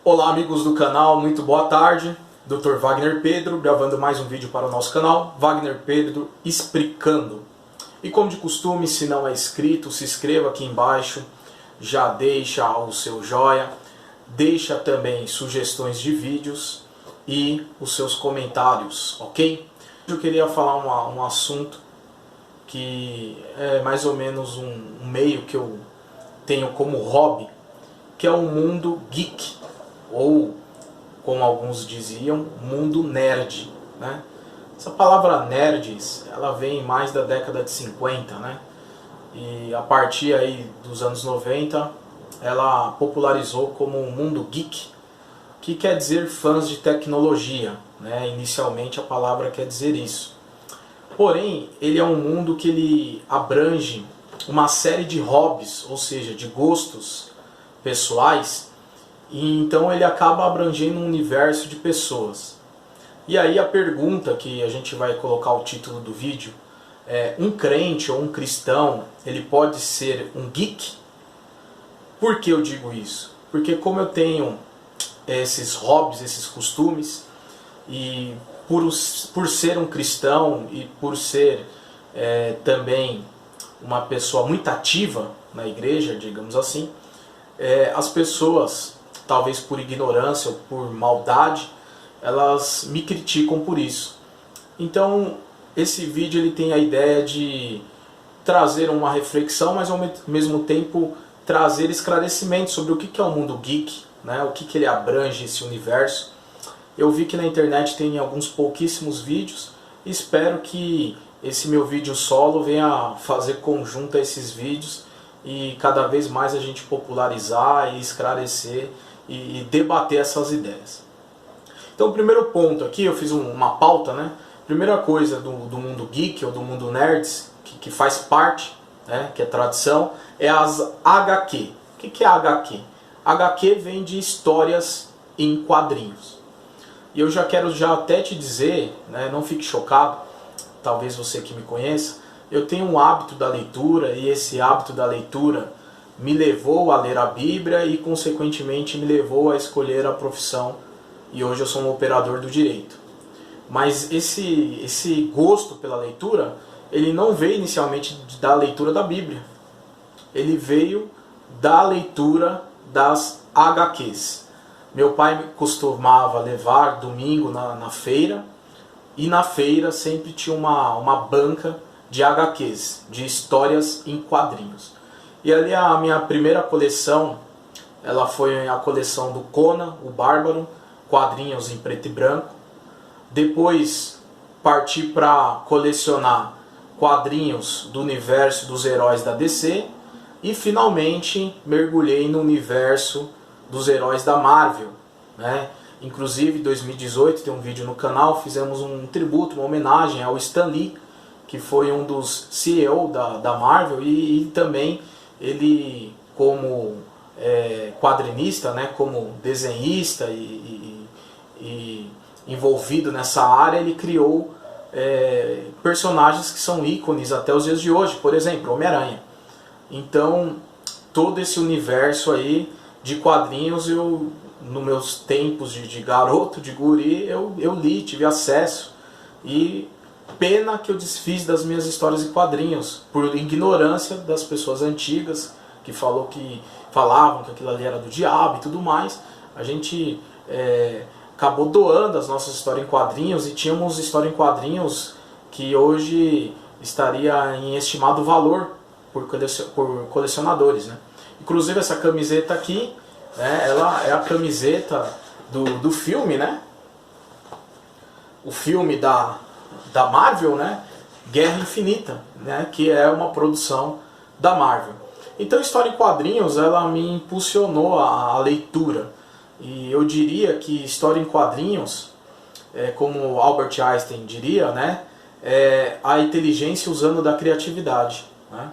Olá amigos do canal, muito boa tarde. Dr. Wagner Pedro, gravando mais um vídeo para o nosso canal, Wagner Pedro Explicando. E como de costume, se não é inscrito, se inscreva aqui embaixo, já deixa o seu joinha, deixa também sugestões de vídeos e os seus comentários, ok? Eu queria falar um assunto que é mais ou menos um meio que eu tenho como hobby, que é o mundo geek, ou como alguns diziam, mundo nerd, né? Essa palavra nerds, ela vem mais da década de 50, né? E a partir aí dos anos 90, ela popularizou como o mundo geek, que quer dizer fãs de tecnologia, né? Inicialmente a palavra quer dizer isso. Porém, ele é um mundo que ele abrange uma série de hobbies, ou seja, de gostos pessoais, e então ele acaba abrangendo um universo de pessoas. E aí a pergunta que a gente vai colocar o título do vídeo é: um crente ou um cristão, ele pode ser um geek? Por que eu digo isso? Porque como eu tenho esses hobbies, esses costumes, e por ser um cristão e por ser também uma pessoa muito ativa na igreja, digamos assim, as pessoas, talvez por ignorância ou por maldade, elas me criticam por isso. Então esse vídeo ele tem a ideia de trazer uma reflexão, mas ao mesmo tempo trazer esclarecimento sobre o que é o mundo geek, né? O que ele abrange, esse universo. Eu vi que na internet tem alguns pouquíssimos vídeos, e espero que esse meu vídeo solo venha fazer conjunto a esses vídeos e cada vez mais a gente popularizar e esclarecer e debater essas ideias. Então o primeiro ponto aqui, eu fiz uma pauta, né? Primeira coisa do mundo geek ou do mundo nerds, que faz parte, né, que é tradição, é as HQ. O que é HQ? HQ vem de histórias em quadrinhos. E eu já quero até te dizer, né, não fique chocado, talvez você que me conheça, eu tenho um hábito da leitura, e esse hábito da leitura me levou a ler a Bíblia e consequentemente me levou a escolher a profissão, e hoje eu sou um operador do direito. Mas esse gosto pela leitura, ele não veio inicialmente da leitura da Bíblia. Ele veio da leitura das HQs. Meu pai costumava levar domingo na feira, e na feira sempre tinha uma banca de HQs, de histórias em quadrinhos. E ali a minha primeira coleção, ela foi a coleção do Conan, o Bárbaro, quadrinhos em preto e branco. Depois parti para colecionar quadrinhos do universo dos heróis da DC, e finalmente mergulhei no universo dos heróis da Marvel, né? Inclusive em 2018 tem um vídeo no canal, fizemos um tributo, uma homenagem ao Stan Lee, que foi um dos CEO da Marvel, e também ele como quadrinista, né, como desenhista e envolvido nessa área, ele criou personagens que são ícones até os dias de hoje, por exemplo, Homem-Aranha. Então, todo esse universo aí de quadrinhos, eu, nos meus tempos de garoto, de guri, eu li, tive acesso, e pena que eu desfiz das minhas histórias em quadrinhos, por ignorância das pessoas antigas, que falavam que aquilo ali era do diabo e tudo mais. A gente acabou doando as nossas histórias em quadrinhos, e tínhamos história em quadrinhos que hoje estaria em estimado valor por colecionadores, né? Inclusive essa camiseta aqui, né, ela é a camiseta do filme, né? O filme da Marvel, né? Guerra Infinita, né? Que é uma produção da Marvel. Então a história em quadrinhos, ela me impulsionou a leitura. E eu diria que história em quadrinhos, como Albert Einstein diria, né, é a inteligência usando da criatividade, né?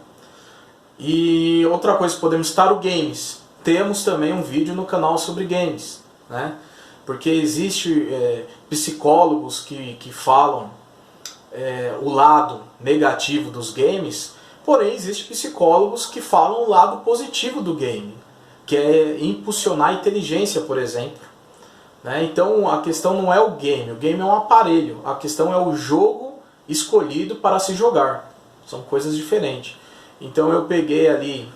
E outra coisa que podemos citar, o games. Temos também um vídeo no canal sobre games, né? Porque existe psicólogos que falam o lado negativo dos games, Porém, existem psicólogos que falam o lado positivo do game, que é impulsionar a inteligência, por exemplo. Né? Então a questão não é o game é um aparelho, a questão é o jogo escolhido para se jogar. São coisas diferentes. Então eu peguei ali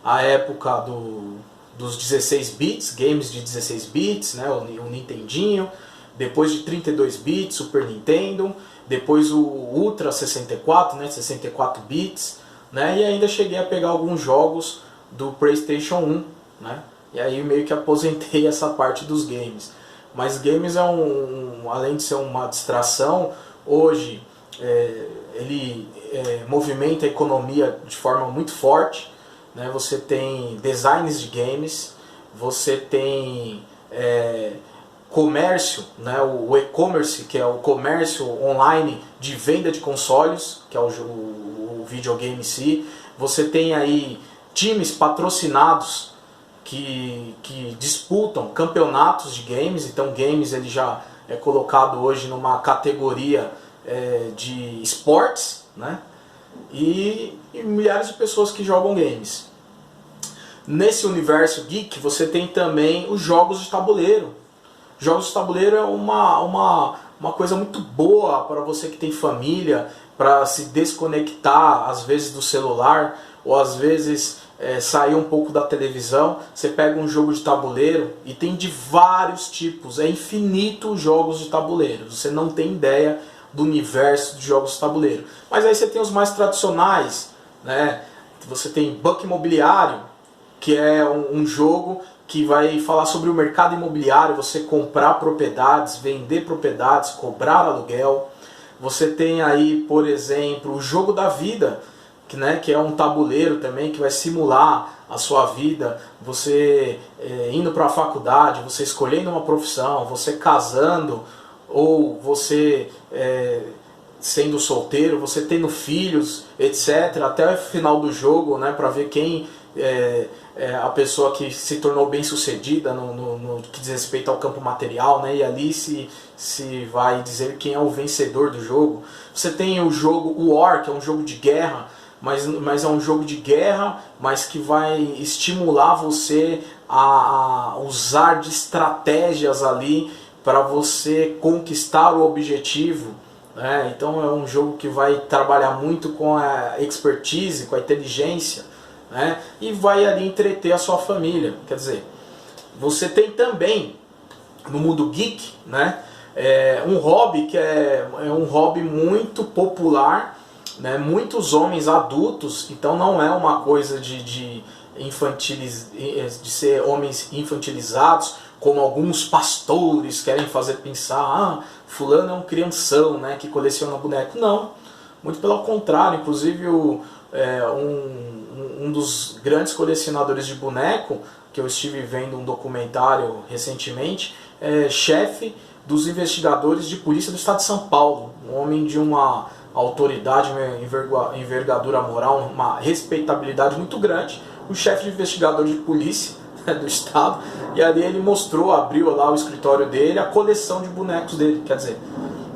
a época dos 16 bits, games de 16 bits, né? o Nintendinho, depois de 32 bits, Super Nintendo, depois o Ultra 64, né? 64 bits, né? E ainda cheguei a pegar alguns jogos do PlayStation 1, né? E aí meio que aposentei essa parte dos games. Mas games além de ser uma distração, hoje ele movimenta a economia de forma muito forte, né? Você tem designs de games, você tem comércio, né? O e-commerce, que é o comércio online de venda de consoles, que é o videogame em si. Você tem aí times patrocinados que disputam campeonatos de games. Então games ele já é colocado hoje numa categoria de esportes, né? E milhares de pessoas que jogam games. Nesse universo geek você tem também os jogos de tabuleiro. Jogos de tabuleiro é uma coisa muito boa para você que tem família, para se desconectar às vezes do celular, ou às vezes sair um pouco da televisão. Você pega um jogo de tabuleiro e tem de vários tipos, é infinito os jogos de tabuleiro, você não tem ideia do universo de jogos de tabuleiro. Mas aí você tem os mais tradicionais, né? Você tem Banco Imobiliário, que é um jogo que vai falar sobre o mercado imobiliário, você comprar propriedades, vender propriedades, cobrar aluguel. Você tem aí, por exemplo, o Jogo da Vida, que é um tabuleiro também que vai simular a sua vida, você indo para a faculdade, você escolhendo uma profissão, você casando, ou você sendo solteiro, você tendo filhos, etc. Até o final do jogo, né, para ver quem a pessoa que se tornou bem sucedida no que diz respeito ao campo material, né, e ali se vai dizer quem é o vencedor do jogo. Você tem o jogo War, que é um jogo de guerra, mas é um jogo de guerra, mas que vai estimular você a usar de estratégias ali para você conquistar o objetivo. Então é um jogo que vai trabalhar muito com a expertise, com a inteligência, né? E vai ali entreter a sua família. Quer dizer, você tem também no mundo geek, né, um hobby que é um hobby muito popular, né? Muitos homens adultos, então não é uma coisa de ser homens infantilizados, como alguns pastores querem fazer pensar, fulano é um crianção, né, que coleciona boneco. Não, muito pelo contrário. Inclusive um dos grandes colecionadores de boneco, que eu estive vendo um documentário recentemente, é chefe dos investigadores de polícia do estado de São Paulo, um homem de uma autoridade, uma envergadura moral, uma respeitabilidade muito grande, o chefe de investigador de polícia do estado. E ali ele mostrou, abriu lá o escritório dele, a coleção de bonecos dele. Quer dizer,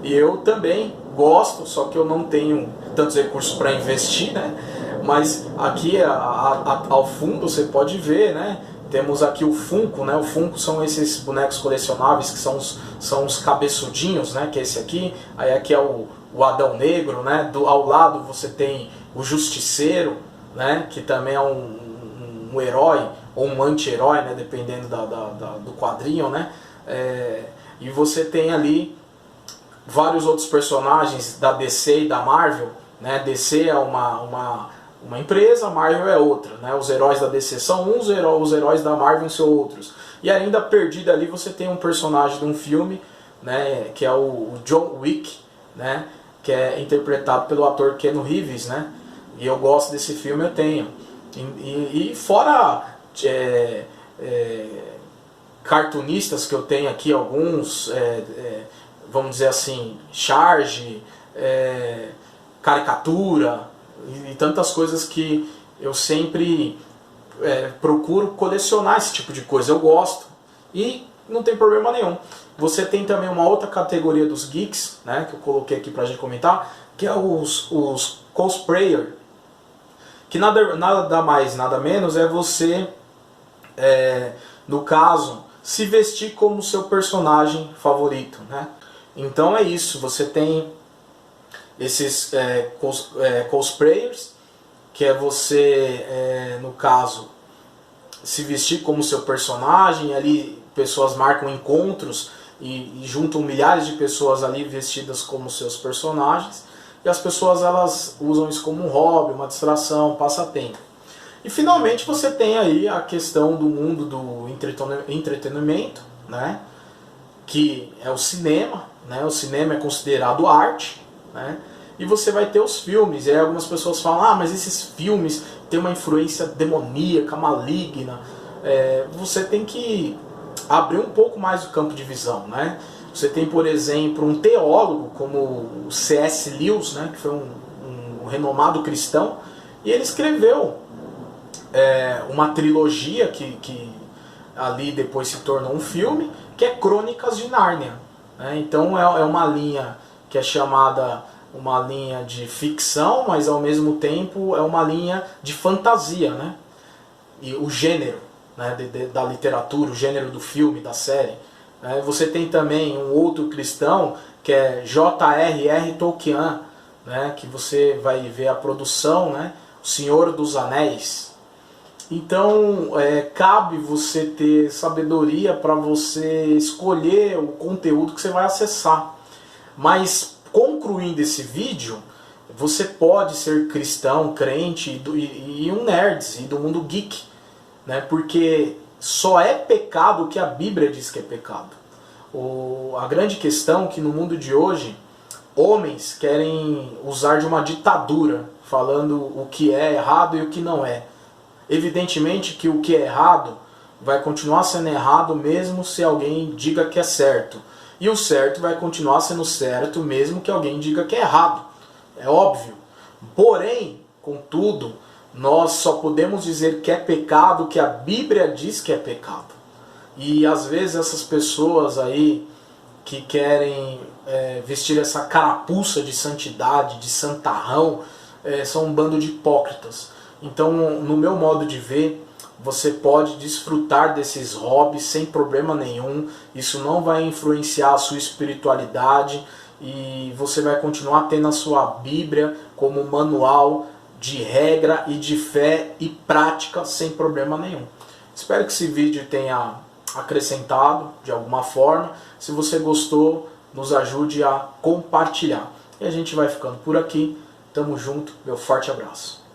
e eu também gosto, só que eu não tenho tantos recursos para investir, né? Mas aqui ao fundo você pode ver, né? Temos aqui o Funko, né? O Funko são esses bonecos colecionáveis que são os cabeçudinhos, né? Que é esse aqui. Aí aqui é o Adão Negro, né? Ao lado você tem o Justiceiro, né? Que também é um herói ou um anti-herói, né? Dependendo do quadrinho, né? E você tem ali vários outros personagens da DC e da Marvel, né? DC é uma empresa, a Marvel é outra, né? Os heróis da DC são uns, os heróis da Marvel são outros. E ainda perdido ali você tem um personagem de um filme, né? Que é o John Wick, né? Que é interpretado pelo ator Keanu Reeves, né? E eu gosto desse filme, eu tenho. E fora cartunistas que eu tenho aqui, alguns, vamos dizer assim, charge, caricatura e tantas coisas que eu sempre procuro colecionar esse tipo de coisa. Eu gosto e não tem problema nenhum. Você tem também uma outra categoria dos geeks, né, que eu coloquei aqui pra gente comentar, que é os cosplayer, que nada mais, nada menos é você, no caso, se vestir como seu personagem favorito, né? Então é isso, você tem esses cosplayers, que é você, no caso, se vestir como seu personagem. Ali pessoas marcam encontros e juntam milhares de pessoas ali vestidas como seus personagens, e as pessoas elas usam isso como um hobby, uma distração, um passatempo. E finalmente você tem aí a questão do mundo do entretenimento, né? Que é o cinema, né? O cinema é considerado arte, né? E você vai ter os filmes, e aí algumas pessoas falam, ah, mas esses filmes têm uma influência demoníaca, maligna. Você tem que abrir um pouco mais o campo de visão, né? Você tem, por exemplo, um teólogo como o C.S. Lewis, né? Que foi um renomado cristão, e ele escreveu uma trilogia que ali depois se tornou um filme, que é Crônicas de Nárnia, né? Então é uma linha que é chamada uma linha de ficção, mas ao mesmo tempo é uma linha de fantasia, né? E o gênero, né, da literatura, o gênero do filme, da série. Você tem também um outro cristão que é J.R.R. Tolkien, né, que você vai ver a produção, né, O Senhor dos Anéis. Então cabe você ter sabedoria para você escolher o conteúdo que você vai acessar. Mas concluindo esse vídeo, você pode ser cristão, crente e um nerd, e do mundo geek, né? Porque só é pecado o que a Bíblia diz que é pecado. A grande questão é que no mundo de hoje, homens querem usar de uma ditadura, falando o que é errado e o que não é. Evidentemente que o que é errado vai continuar sendo errado mesmo se alguém diga que é certo. E o certo vai continuar sendo certo mesmo que alguém diga que é errado. É óbvio. Porém, contudo, nós só podemos dizer que é pecado o que a Bíblia diz que é pecado. E às vezes essas pessoas aí que querem vestir essa carapuça de santidade, de santarrão, são um bando de hipócritas. Então, no meu modo de ver, você pode desfrutar desses hobbies sem problema nenhum. Isso não vai influenciar a sua espiritualidade e você vai continuar tendo a sua Bíblia como manual de regra e de fé e prática sem problema nenhum. Espero que esse vídeo tenha acrescentado de alguma forma. Se você gostou, nos ajude a compartilhar. E a gente vai ficando por aqui. Tamo junto, meu forte abraço.